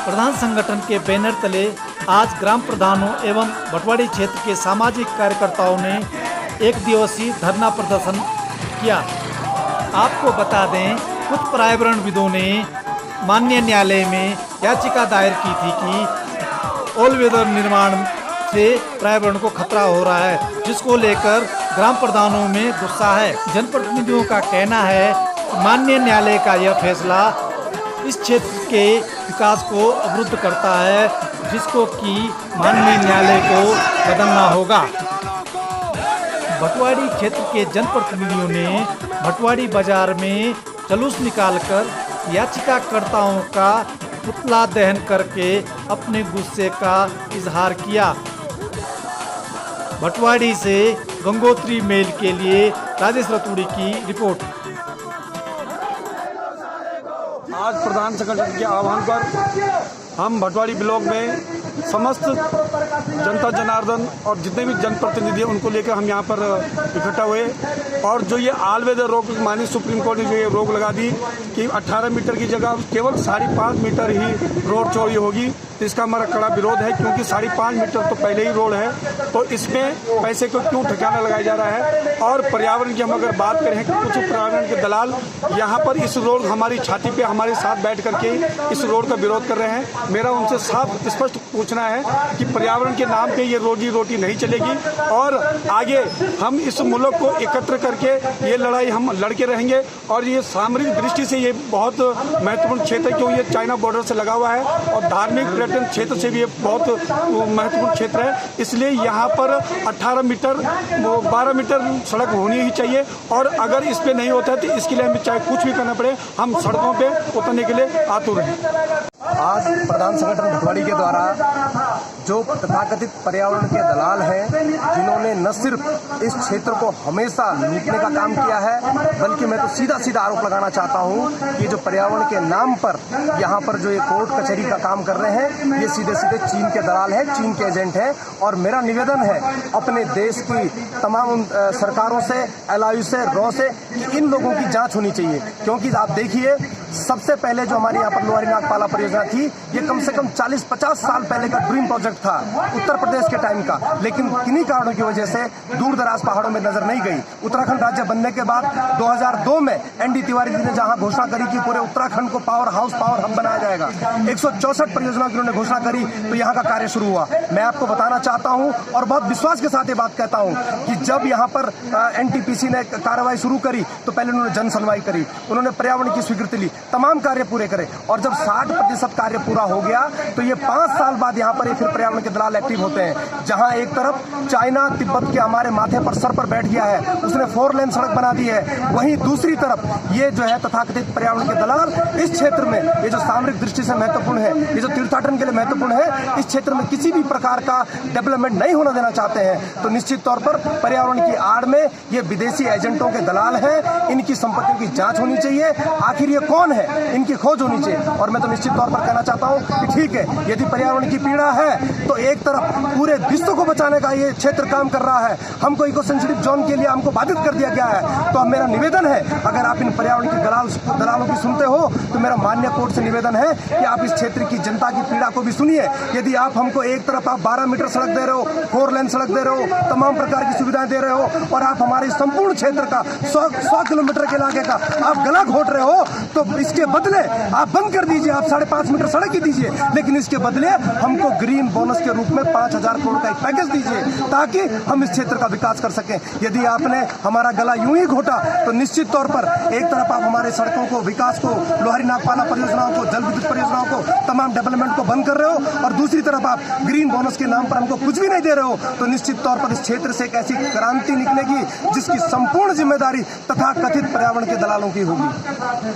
प्रधान संगठन के बैनर तले आज ग्राम प्रधानों एवं भटवाड़ी क्षेत्र के सामाजिक कार्यकर्ताओं ने एक दिवसीय धरना प्रदर्शन किया। आपको बता दें, कुछ पर्यावरणविदों ने माननीय न्यायालय में याचिका दायर की थी कि ऑल वेदर निर्माण से पर्यावरण को खतरा हो रहा है, जिसको लेकर ग्राम प्रधानों में गुस्सा है। जनप्रतिनिधियों का कहना है कि माननीय न्यायालय का यह फैसला इस क्षेत्र के विकास को अवरुद्ध करता है, जिसको कि माननीय न्यायालय को बदलना होगा। भटवाड़ी क्षेत्र के जनप्रतिनिधियों ने भटवाड़ी बाजार में जुलूस निकालकर याचिकाकर्ताओं का पुतला दहन करके अपने गुस्से का इजहार किया। भटवाड़ी से गंगोत्री मेल के लिए राजेश रतूड़ी की रिपोर्ट। आज प्रधान संगठन के आह्वान पर हम भटवाड़ी ब्लॉक में समस्त जनता जनार्दन और जितने भी जनप्रतिनिधि हैं उनको लेकर हम यहाँ पर इकट्ठा हुए। और जो ये ऑल वेदर रोक माननीय सुप्रीम कोर्ट ने जो ये रोक लगा दी कि 18 मीटर की जगह केवल 5.5 मीटर ही रोड चौड़ी होगी, तो इसका हमारा कड़ा विरोध है, क्योंकि 5.5 मीटर तो पहले ही रोड है, तो इसमें पैसे को क्यों ठिकाना लगाया जा रहा है। और पर्यावरण की हम अगर बात करें कि कुछ पर्यावरण के दलाल यहाँ पर इस रोड हमारी छाती पे हमारे साथ बैठ करके इस रोड का विरोध कर रहे हैं। मेरा उनसे साफ स्पष्ट पूछना है कि पर्यावरण के नाम पे ये रोजी रोटी नहीं चलेगी और आगे हम इस मुल्क को एकत्र करके ये लड़ाई हम लड़के रहेंगे। और ये सामरिक दृष्टि से ये बहुत महत्वपूर्ण क्षेत्र है, क्योंकि ये चाइना बॉर्डर से लगा हुआ है और धार्मिक पर्यटन क्षेत्र से भी ये बहुत महत्वपूर्ण क्षेत्र है। इसलिए यहाँ पर 18 मीटर 12 मीटर सड़क होनी ही चाहिए, और अगर इस पे नहीं होता है तो इसके लिए हमें चाहे कुछ भी करना पड़े, हम सड़कों पे उतरने के लिए आतुर हैं। आज प्रधान संगठन भटवाड़ी के द्वारा जो तथाकथित पर्यावरण के दलाल हैं, जिन्होंने न सिर्फ इस क्षेत्र को हमेशा लूटने का काम किया है, बल्कि मैं तो सीधा सीधा आरोप लगाना चाहता हूं कि जो पर्यावरण के नाम पर यहाँ पर जो ये कोर्ट कचहरी का काम कर रहे हैं, ये सीधे सीधे चीन के दलाल हैं, चीन के एजेंट हैं। और मेरा निवेदन है अपने देश की तमाम सरकारों से, LIU से, रॉ से, कि इन लोगों की जाँच होनी चाहिए। क्योंकि आप देखिए, सबसे पहले जो हमारे यहाँ पर लोहारी नागपाला परियोजना थी, ये कम से कम 40-50 साल पहले का ड्रीम प्रोजेक्ट था उत्तर प्रदेश के टाइम का, लेकिन किन्हीं कारणों की वजह से दूर दराज पहाड़ों में नजर नहीं गई। उत्तराखंड राज्य बनने के बाद 2002 में ND तिवारी जी ने जहां घोषणा करी कि पूरे उत्तराखंड को पावर हाउस, पावर हब बनाया जाएगा, 164 परियोजनाओं की उन्होंने घोषणा करी, तो यहाँ का कार्य शुरू हुआ। मैं आपको बताना चाहता हूँ और बहुत विश्वास के साथ ये बात कहता हूँ कि जब यहाँ पर NTPC ने कार्रवाई शुरू करी तो पहले उन्होंने जन सुनवाई करी, उन्होंने पर्यावरण की स्वीकृति ली, तमाम कार्य पूरे करे, और जब 60% कार्य पूरा हो गया तो ये 5 साल बाद यहाँ पर फिर पर्यावरण के दलाल एक्टिव होते हैं। जहाँ एक तरफ चाइना तिब्बत के हमारे माथे पर सर पर बैठ गया है, उसने 4 लेन सड़क बना दी है, वहीं दूसरी तरफ ये जो है तथाकथित पर्यावरण के दलाल इस क्षेत्र में, ये जो सामरिक दृष्टि से महत्वपूर्ण है, ये जो तीर्थाटन के लिए महत्वपूर्ण है, इस क्षेत्र में किसी भी प्रकार का डेवलपमेंट नहीं होना देना चाहते हैं। तो निश्चित तौर पर पर्यावरण की आड़ में ये विदेशी एजेंटों के दलाल हैं, इनकी संपत्तियों की जांच होनी चाहिए, आखिर ये कौन है, इनकी खोज होनी चाहिए। और मैं तो निश्चित तौर पर कहना चाहता हूं कि ठीक है, यदि पर्यावरण की पीड़ा है तो एक तरफ पूरे विश्व को बचाने का ये क्षेत्र काम कर रहा है, हमको इको सेंसिटिव जोन के लिए हमको बाधित कर दिया गया है। तो अब मेरा निवेदन है, अगर आप इन पर्यावरण की दलालों की सुनते हो तो मेरा माननीय कोर्ट से निवेदन है कि आप इस क्षेत्र की जनता की पीड़ा को भी सुनिए। यदि आप हमको एक तरफ आप 12 मीटर सड़क दे रहे हो, 4 लेन सड़क दे रहे हो, तमाम प्रकार की सुविधाएं दे रहे हो, और आप हमारे संपूर्ण क्षेत्र का 100 किलोमीटर के इलाके का आप गला घोट रहे हो, तो इसके बदले आप बंद कर दीजिए, आप 5.5 मीटर सड़क ही दीजिए, लेकिन इसके बदले हमको ग्रीन बोनस के रूप में 5000 करोड़ का एक पैकेज दीजिए, ताकि हम इस क्षेत्र का विकास कर सकें। यदि आपने हमारा गला यूं ही घोटा तो निश्चित तौर पर एक तरफ आप हमारे सड़कों को, विकास को, लोहारी नागपाला परियोजनाओं को, जल विद्युत परियोजनाओं को, तमाम डेवलपमेंट को बंद कर रहे हो, और दूसरी तरफ आप ग्रीन बोनस के नाम पर हमको कुछ भी नहीं दे रहे हो, तो निश्चित तौर पर इस क्षेत्र से एक ऐसी क्रांति निकलेगी जिसकी संपूर्ण जिम्मेदारी तथा कथित पर्यावरण के दलालों की होगी।